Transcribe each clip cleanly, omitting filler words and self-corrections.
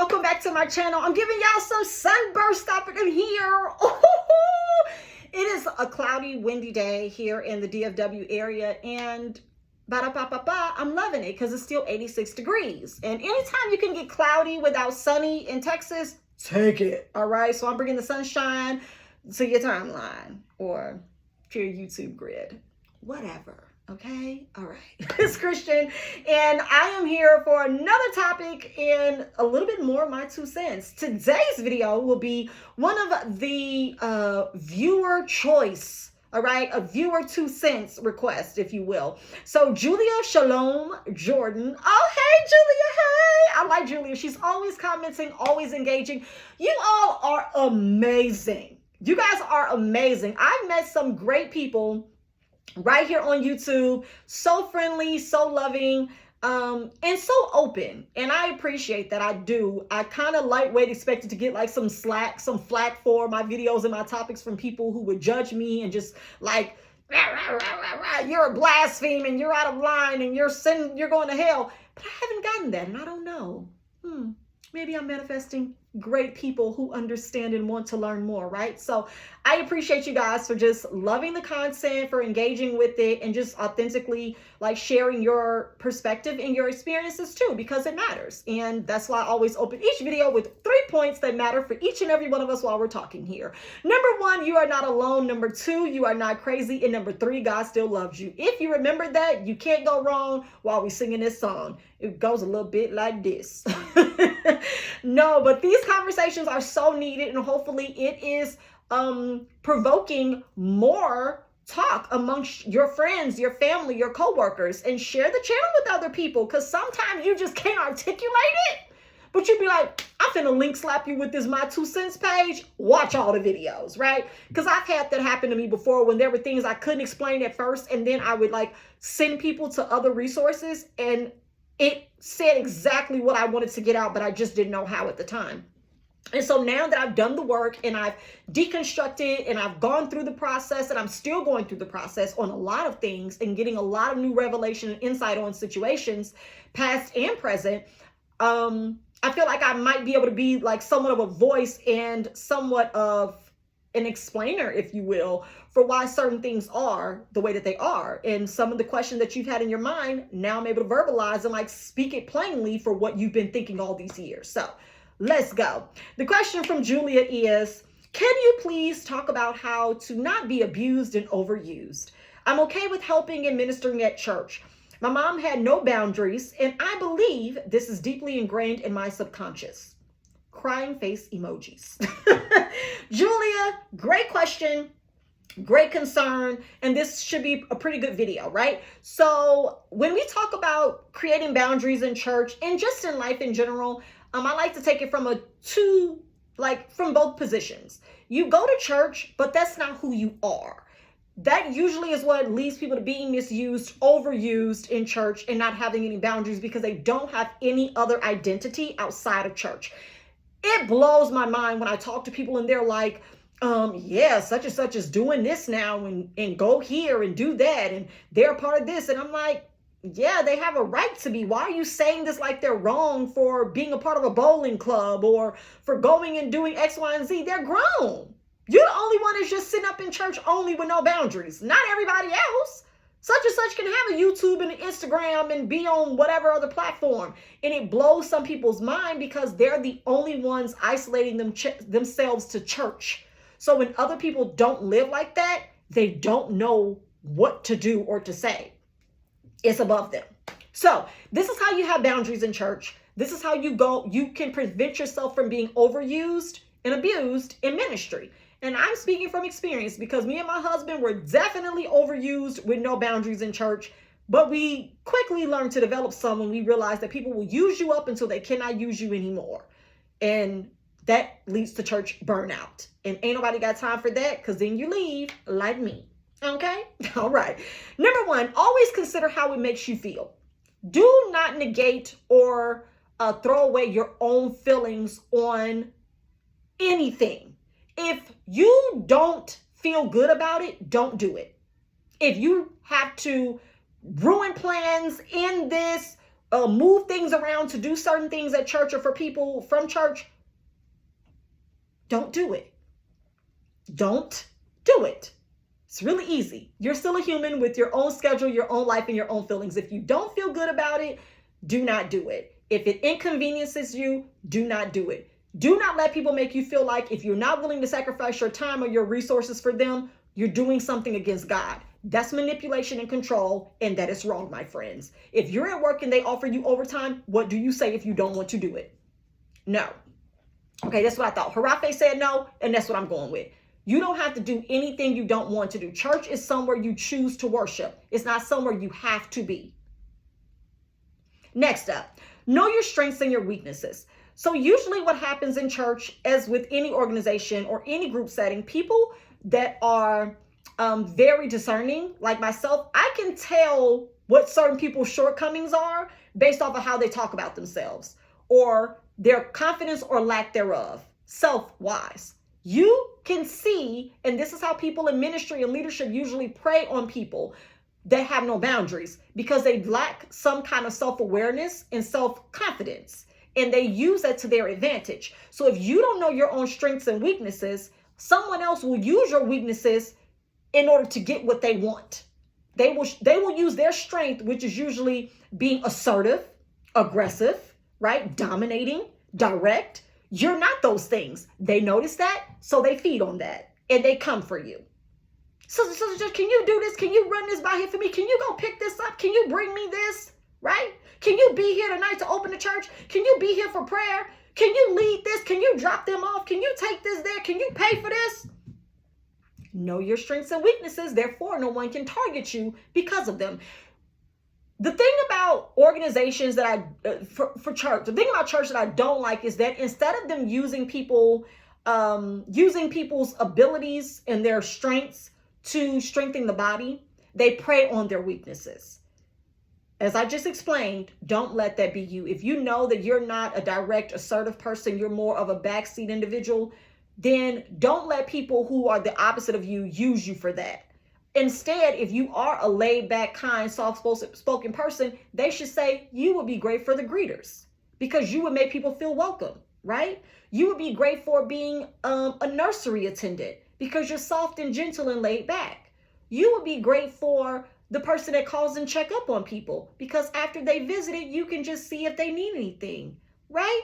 welcome back to my channel. I'm giving y'all some sunburst up in here. It is a cloudy, windy day here in the DFW area, and I'm loving it because it's still 86 degrees. And anytime you can get cloudy without sunny in Texas, take it. All right, so I'm bringing the sunshine to your timeline or to your YouTube grid, whatever. Okay, all right. It's Christian, and I am here for another topic and a little bit more of my 2 cents. Today's video will be one of the viewer choice, all right, a viewer 2 cents request, if you will. So Julia Shalom Jordan. Oh, hey, Julia, hey. I like Julia. She's always commenting, always engaging. You all are amazing. You guys are amazing. I've met some great people right here on YouTube, so friendly, so loving, and so open. And I appreciate that. I do. I kind of lightweight expected to get like some flack for my videos and my topics from people who would judge me and just like, rah, rah, rah, rah, rah, you're a blaspheming, you're out of line, and you're going to hell. But I haven't gotten that, and I don't know. Maybe I'm manifesting great people who understand and want to learn more, right? So I appreciate you guys for just loving the content, for engaging with it, and just authentically like sharing your perspective and your experiences too, because it matters. And that's why I always open each video with 3 points that matter for each and every one of us while we're talking here. Number 1, you are not alone. Number 2, you are not crazy. And number 3, God still loves you. If you remember that, you can't go wrong while we're singing this song. It goes a little bit like this. No, but these conversations are so needed, and hopefully it is provoking more talk amongst your friends, your family, your coworkers, and share the channel with other people, because sometimes you just can't articulate it, but you'd be like, I'm finna link slap you with this my 2 cents page, watch all the videos, right? Because I've had that happen to me before when there were things I couldn't explain at first, and then I would like send people to other resources, and it said exactly what I wanted to get out, but I just didn't know how at the time. And so now that I've done the work and I've deconstructed and I've gone through the process, and I'm still going through the process on a lot of things and getting a lot of new revelation and insight on situations, past and present, I feel like I might be able to be like somewhat of a voice and somewhat of an explainer, if you will, for why certain things are the way that they are. And some of the questions that you've had in your mind, now I'm able to verbalize and like speak it plainly for what you've been thinking all these years. So let's go. The question from Julia is, can you please talk about how to not be abused and overused? I'm okay with helping and ministering at church. My mom had no boundaries, and I believe this is deeply ingrained in my subconscious. Crying face emojis. Julia, great question, great concern, and this should be a pretty good video, right? So when we talk about creating boundaries in church and just in life in general, I like to take it from from both positions. You go to church, but that's not who you are. That usually is what leads people to being misused, overused in church, and not having any boundaries because they don't have any other identity outside of church. It blows my mind when I talk to people and they're like, yeah, such and such is doing this now and go here and do that, and they're a part of this. And I'm like, yeah, they have a right to be. Why are you saying this like they're wrong for being a part of a bowling club or for going and doing X, Y, and Z? They're grown. You're the only one that's just sitting up in church only with no boundaries. Not everybody else. Such and such can have a YouTube and an Instagram and be on whatever other platform. And it blows some people's mind because they're the only ones isolating themselves to church. So when other people don't live like that, they don't know what to do or to say. It's above them. So this is how you have boundaries in church. This is how you can prevent yourself from being overused and abused in ministry. And I'm speaking from experience because me and my husband were definitely overused with no boundaries in church. But we quickly learned to develop some when we realized that people will use you up until they cannot use you anymore. And that leads to church burnout. And ain't nobody got time for that, because then you leave like me. Okay? All right. Number 1, always consider how it makes you feel. Do not negate or throw away your own feelings on anything. If you don't feel good about it, don't do it. If you have to ruin plans, end this, move things around to do certain things at church or for people from church, don't do it. Don't do it. It's really easy. You're still a human with your own schedule, your own life, and your own feelings. If you don't feel good about it, do not do it. If it inconveniences you, do not do it. Do not let people make you feel like if you're not willing to sacrifice your time or your resources for them, you're doing something against God. That's manipulation and control, and that is wrong, my friends. If you're at work and they offer you overtime, what do you say if you don't want to do it? No. Okay, that's what I thought. Harafe said no, and that's what I'm going with. You don't have to do anything you don't want to do. Church is somewhere you choose to worship. It's not somewhere you have to be. Next up, know your strengths and your weaknesses. So usually what happens in church, as with any organization or any group setting, people that are very discerning, like myself, I can tell what certain people's shortcomings are based off of how they talk about themselves or their confidence or lack thereof, self-wise. You can see, and this is how people in ministry and leadership usually prey on people that have no boundaries, because they lack some kind of self-awareness and self-confidence, and they use that to their advantage. So if you don't know your own strengths and weaknesses, someone else will use your weaknesses in order to get what they want. They will use their strength, which is usually being assertive, aggressive, right? Dominating, direct. You're not those things. They notice that, so they feed on that, and they come for you. So can you do this? Can you run this by here for me? Can you go pick this up? Can you bring me this? Right? Can you be here tonight to open the church? Can you be here for prayer? Can you lead this? Can you drop them off? Can you take this there? Can you pay for this? Know your strengths and weaknesses. Therefore, no one can target you because of them. The thing about organizations that for church, the thing about church that I don't like is that instead of them using people's abilities and their strengths to strengthen the body, they prey on their weaknesses. As I just explained, don't let that be you. If you know that you're not a direct, assertive person, you're more of a backseat individual, then don't let people who are the opposite of you use you for that. Instead, if you are a laid back, kind, soft-spoken person, they should say you would be great for the greeters because you would make people feel welcome, right? You would be great for being a nursery attendant because you're soft and gentle and laid back. You would be great for the person that calls and check up on people because after they visited, you can just see if they need anything, right?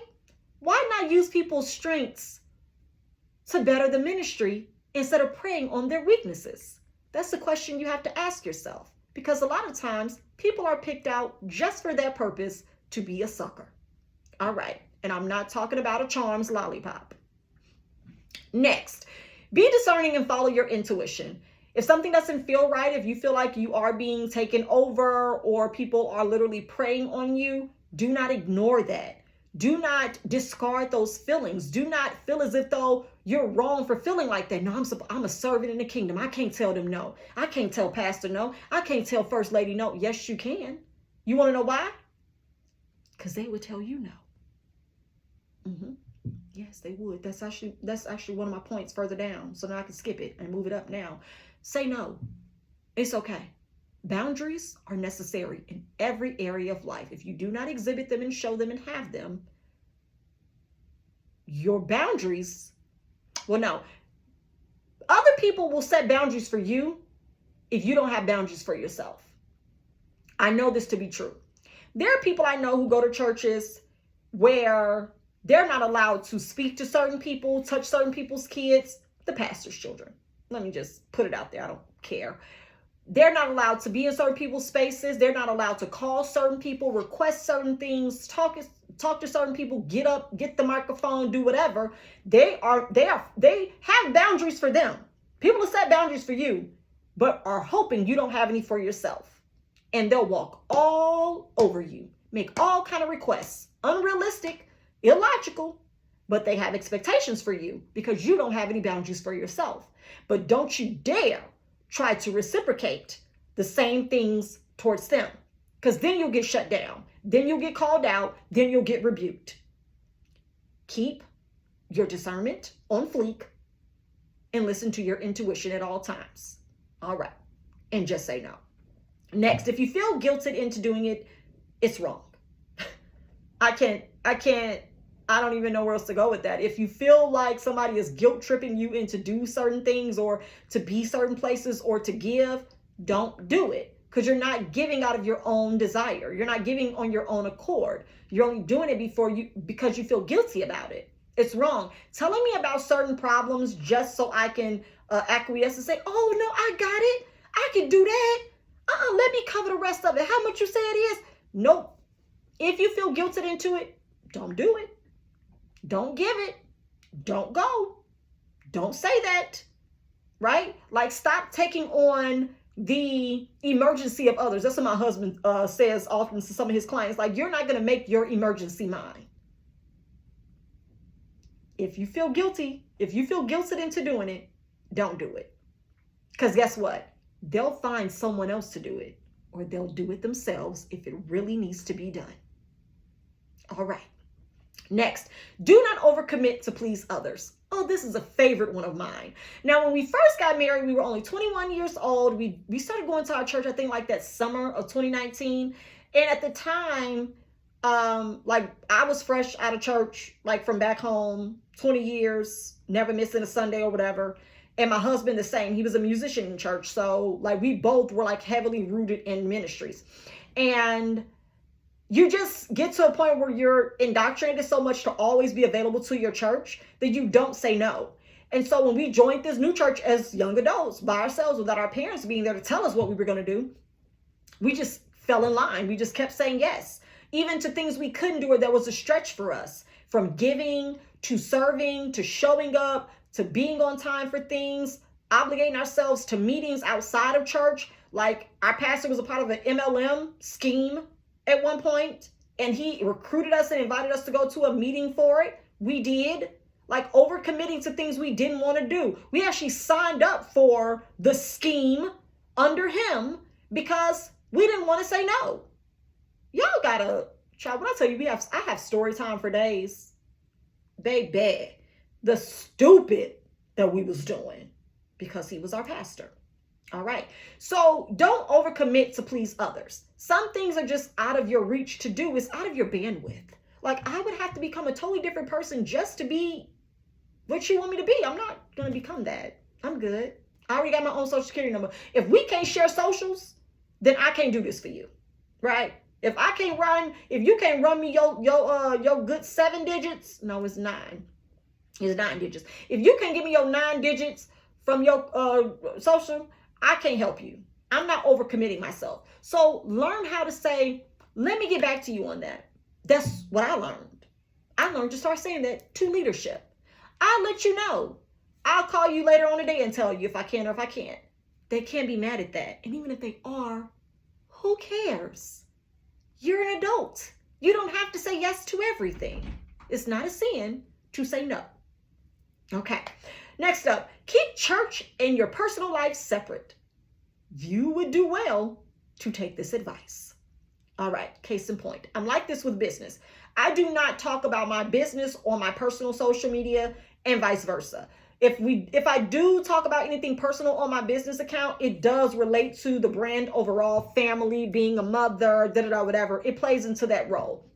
Why not use people's strengths to better the ministry instead of preying on their weaknesses? That's the question you have to ask yourself, because a lot of times people are picked out just for that purpose, to be a sucker. All right. And I'm not talking about a Charms lollipop. Next, be discerning and follow your intuition. If something doesn't feel right, if you feel like you are being taken over or people are literally preying on you, do not ignore that. Do not discard those feelings. Do not feel as if though you're wrong for feeling like that. No, I'm a servant in the kingdom. I can't tell them no. I can't tell pastor no. I can't tell first lady no. Yes, you can. You want to know why? Because they would tell you no. Yes, they would. That's actually one of my points further down. So now I can skip it and move it up now. Say no. It's okay. Boundaries are necessary in every area of life. If you do not exhibit them and show them and have them, your boundaries, other people will set boundaries for you if you don't have boundaries for yourself. I know this to be true. There are people I know who go to churches where they're not allowed to speak to certain people, touch certain people's kids, the pastor's children. Let me just put it out there. I don't care. They're not allowed to be in certain people's spaces. They're not allowed to call certain people, request certain things, talk to certain people, get up, get the microphone, do whatever. They have boundaries for them. People will set boundaries for you, but are hoping you don't have any for yourself. And they'll walk all over you, make all kind of requests, unrealistic, illogical, but they have expectations for you because you don't have any boundaries for yourself. But don't you dare try to reciprocate the same things towards them, because then you'll get shut down. Then you'll get called out. Then you'll get rebuked. Keep your discernment on fleek and listen to your intuition at all times. All right. And just say no. Next, if you feel guilted into doing it, it's wrong. I don't even know where else to go with that. If you feel like somebody is guilt tripping you into do certain things or to be certain places or to give, don't do it, because you're not giving out of your own desire. You're not giving on your own accord. You're only doing it because you feel guilty about it. It's wrong. Telling me about certain problems just so I can acquiesce and say, oh no, I got it. I can do that. Let me cover the rest of it. How much you say it is? Nope. If you feel guilted into it, don't do it. Don't give it. Don't go. Don't say that. Right? Like, stop taking on the emergency of others. That's what my husband says often to some of his clients. Like, you're not going to make your emergency mine. If you feel guilty, if you feel guilted into doing it, don't do it. Because guess what? They'll find someone else to do it, or they'll do it themselves if it really needs to be done. All right. Next, do not overcommit to please others. Oh, this is a favorite one of mine. Now, when we first got married, we were only 21 years old. We started going to our church, I think, like that summer of 2019. And at the time, like, I was fresh out of church, like from back home, 20 years, never missing a Sunday or whatever. And my husband the same. He was a musician in church. So like we both were like heavily rooted in ministries. And you just get to a point where you're indoctrinated so much to always be available to your church that you don't say no. And so when we joined this new church as young adults by ourselves without our parents being there to tell us what we were going to do, we just fell in line. We just kept saying yes, even to things we couldn't do or that was a stretch for us, from giving to serving to showing up to being on time for things, obligating ourselves to meetings outside of church. Like, our pastor was a part of an MLM scheme at one point, and he recruited us and invited us to go to a meeting for it. We did. Like, overcommitting to things we didn't want to do. We actually signed up for the scheme under him because we didn't want to say no. Y'all gotta try. When I tell you, I have story time for days. Baby, the stupid that we was doing because he was our pastor. All right. So don't overcommit to please others. Some things are just out of your reach to do. It's out of your bandwidth. Like, I would have to become a totally different person just to be what you want me to be. I'm not going to become that. I'm good. I already got my own social security number. If we can't share socials, then I can't do this for you. Right? If you can't run me your good 7 digits, no, it's 9. It's 9 digits. If you can't give me your 9 digits from your social, I can't help you. I'm not overcommitting myself. So learn how to say, let me get back to you on that. That's what I learned. I learned to start saying that to leadership. I'll let you know. I'll call you later on today and tell you if I can or if I can't. They can't be mad at that. And even if they are, who cares? You're an adult. You don't have to say yes to everything. It's not a sin to say no. Okay. Next up, keep church and your personal life separate. You would do well to take this advice. All right, case in point. I'm like this with business. I do not talk about my business on my personal social media and vice versa. If I do talk about anything personal on my business account, it does relate to the brand overall, family, being a mother, whatever. It plays into that role.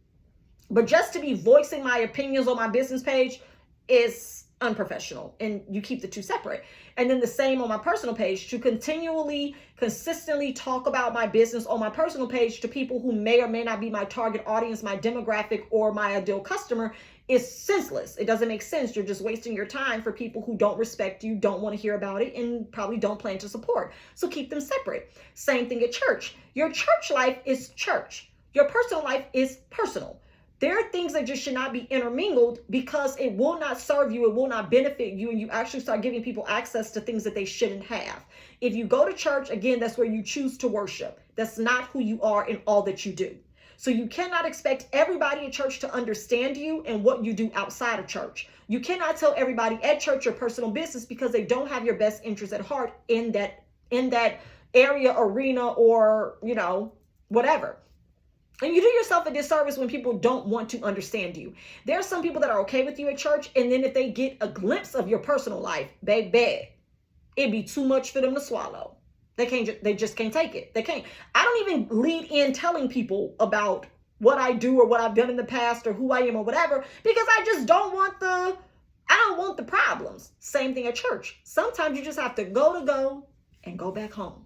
But just to be voicing my opinions on my business page is unprofessional, and you keep the two separate. And then the same on my personal page, to consistently talk about my business on my personal page to people who may or may not be my target audience, my demographic, or my ideal customer is senseless. It doesn't make sense. You're just wasting your time for people who don't respect you, don't want to hear about it, and probably don't plan to support. So keep them separate. Same thing at church. Your church life is church. Your personal life is personal. There are things that just should not be intermingled because it will not serve you, it will not benefit you, and you actually start giving people access to things that they shouldn't have. If you go to church, again, that's where you choose to worship. That's not who you are in all that you do. So you cannot expect everybody at church to understand you and what you do outside of church. You cannot tell everybody at church your personal business because they don't have your best interests at heart in that area, arena, or, whatever. And you do yourself a disservice when people don't want to understand you. There are some people that are okay with you at church, and then if they get a glimpse of your personal life, baby, it'd be too much for them to swallow. They just can't take it. They can't. I don't even lead in telling people about what I do or what I've done in the past or who I am or whatever, because I just don't want the problems. Same thing at church. Sometimes you just have to go and go back home.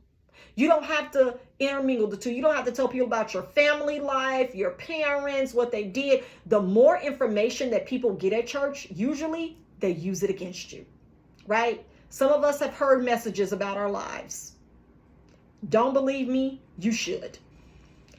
You don't have to intermingle the two. You don't have to tell people about your family life, your parents, what they did. The more information that people get at church, usually they use it against you, right? Some of us have heard messages about our lives. Don't believe me? You should.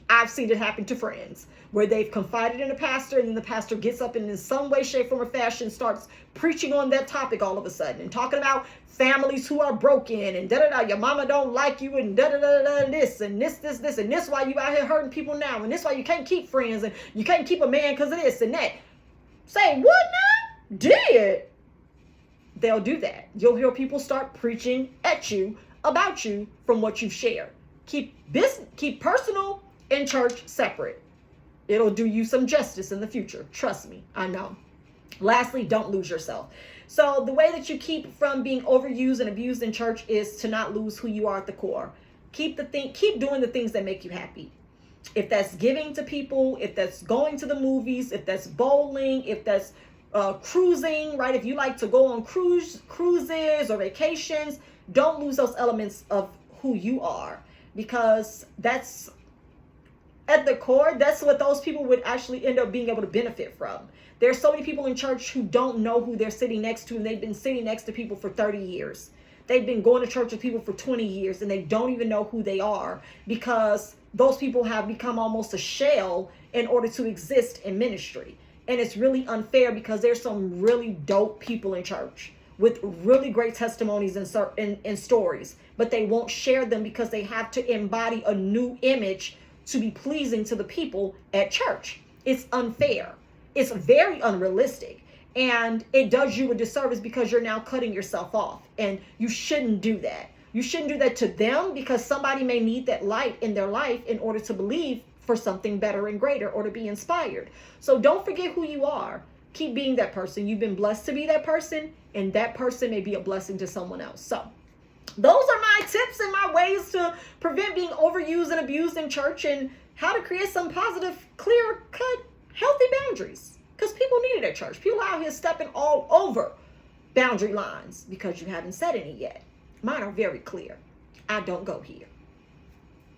I've seen it happen to friends where they've confided in a pastor, and then the pastor gets up and in some way, shape, form, or fashion starts preaching on that topic all of a sudden and talking about families who are broken and da-da-da, your mama don't like you and da-da-da-da, this and this, and this why you out here hurting people now, and this why you can't keep friends and you can't keep a man because of this and that. Say, what now? Did? They'll do that. You'll hear people start preaching at you, about you, from what you've shared. Keep personal and church separate. It'll do you some justice in the future. Trust me, I know. Lastly, don't lose yourself. So the way that you keep from being overused and abused in church is to not lose who you are at the core. Keep doing the things that make you happy. If that's giving to people, if that's going to the movies, if that's bowling, if that's cruising, right? If you like to go on cruises or vacations, don't lose those elements of who you are, because that's at the core, that's what those people would actually end up being able to benefit from. There's so many people in church who don't know who they're sitting next to, and they've been sitting next to people for 30 years. They've been going to church with people for 20 years, and they don't even know who they are, because those people have become almost a shell in order to exist in ministry. And it's really unfair, because there's some really dope people in church with really great testimonies and stories, but they won't share them because they have to embody a new image to be pleasing to the people at church. It's unfair. It's very unrealistic. And it does you a disservice, because you're now cutting yourself off. And you shouldn't do that. You shouldn't do that to them, because somebody may need that light in their life in order to believe for something better and greater, or to be inspired. So don't forget who you are. Keep being that person. You've been blessed to be that person, and that person may be a blessing to someone else. So those are my tips and my ways to prevent being overused and abused in church, and how to create some positive, clear-cut, healthy boundaries. Because people need it at church. People out here stepping all over boundary lines because you haven't said any yet. Mine are very clear. I don't go here.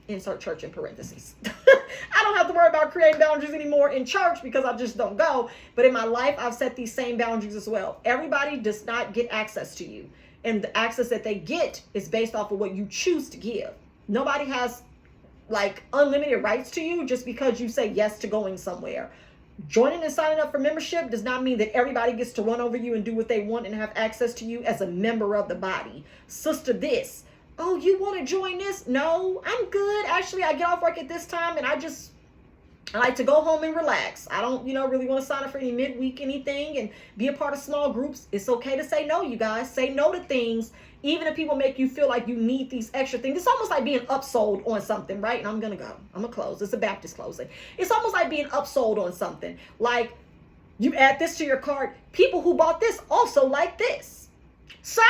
Insert church in parentheses. I don't have to worry about creating boundaries anymore in church, because I just don't go. But in my life, I've set these same boundaries as well. Everybody does not get access to you. And the access that they get is based off of what you choose to give. Nobody has like unlimited rights to you just because you say yes to going somewhere. Joining and signing up for membership does not mean that everybody gets to run over you and do what they want and have access to you as a member of the body. Sister this. Oh, you want to join this? No, I'm good. Actually, I get off work at this time, and I like to go home and relax. I don't, really want to sign up for any midweek anything and be a part of small groups. It's okay to say no, you guys. Say no to things, even if people make you feel like you need these extra things. It's almost like being upsold on something, right? And I'm going to go. I'm going to close. It's a Baptist closing. It's almost like being upsold on something. Like, you add this to your cart. People who bought this also like this. So,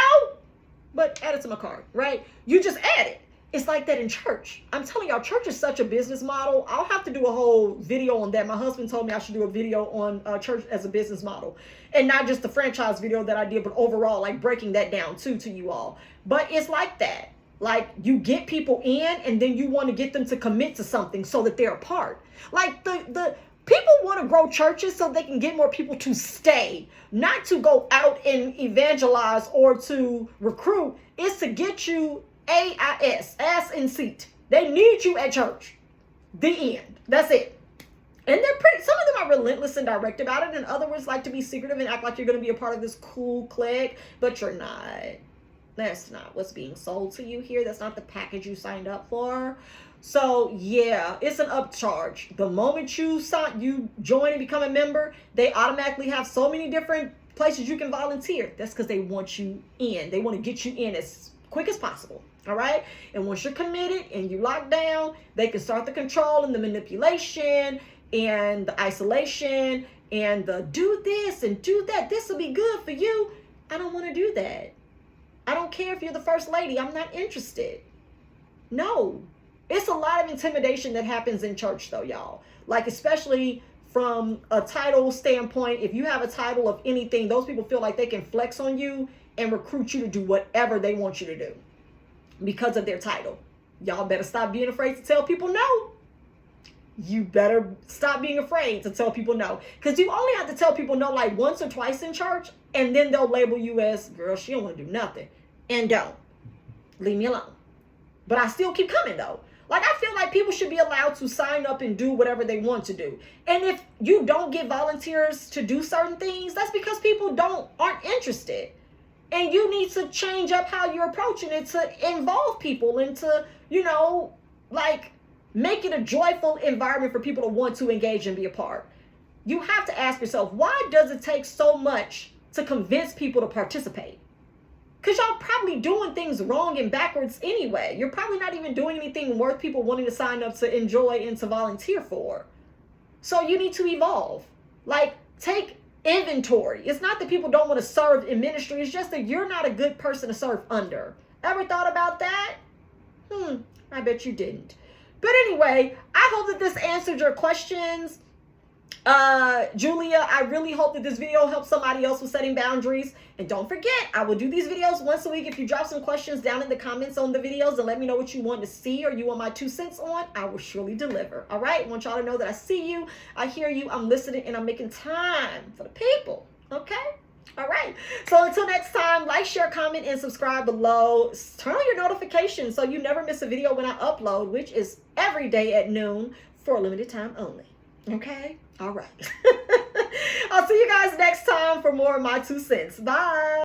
but add it to my cart, right? You just add it. It's like that in church. I'm telling y'all, church is such a business model. I'll have to do a whole video on that. My husband told me I should do a video on church as a business model. And not just the franchise video that I did, but overall, like breaking that down too to you all. But it's like that. Like, you get people in, and then you want to get them to commit to something so that they're a part. Like, the people want to grow churches so they can get more people to stay, not to go out and evangelize or to recruit. It's to get you AIS, ass in seat. They need you at church. The end. That's it. And some of them are relentless and direct about it, and others like to be secretive and act like you're going to be a part of this cool clique, but you're not. That's not what's being sold to you here. That's not the package you signed up for. So yeah, it's an upcharge. The moment you join and become a member, they automatically have so many different places you can volunteer. That's because they want you in. They want to get you in as quick as possible. All right. And once you're committed and you lock down, they can start the control and the manipulation and the isolation and the do this and do that. This will be good for you. I don't want to do that. I don't care if you're the first lady. I'm not interested. No. It's a lot of intimidation that happens in church though, y'all. Like, especially from a title standpoint, if you have a title of anything, those people feel like they can flex on you and recruit you to do whatever they want you to do because of their title. Y'all better stop being afraid to tell people no. You better stop being afraid to tell people no. Because you only have to tell people no like once or twice in church, and then they'll label you as, girl, she don't want to do nothing. And don't. Leave me alone. But I still keep coming though. Like, I feel like people should be allowed to sign up and do whatever they want to do. And if you don't get volunteers to do certain things, that's because people aren't interested. And you need to change up how you're approaching it to involve people and to, like, make it a joyful environment for people to want to engage and be a part. You have to ask yourself, why does it take so much to convince people to participate? Because y'all probably doing things wrong and backwards anyway. You're probably not even doing anything worth people wanting to sign up to enjoy and to volunteer for. So you need to evolve. Like, take inventory. It's not that people don't want to serve in ministry. It's just that you're not a good person to serve under. Ever thought about that? I bet you didn't. But anyway, I hope that this answered your questions. Julia, I really hope that this video helps somebody else with setting boundaries. And don't forget, I will do these videos once a week. If you drop some questions down in the comments on the videos and let me know what you want to see or you want my 2 cents on, I will surely deliver. All right? I want y'all to know that I see you, I hear you, I'm listening, and I'm making time for the people. Okay? All right. So until next time, like, share, comment, and subscribe below. Turn on your notifications so you never miss a video when I upload, which is every day at noon for a limited time only. Okay? All right. I'll see you guys next time for more of my 2 cents. Bye.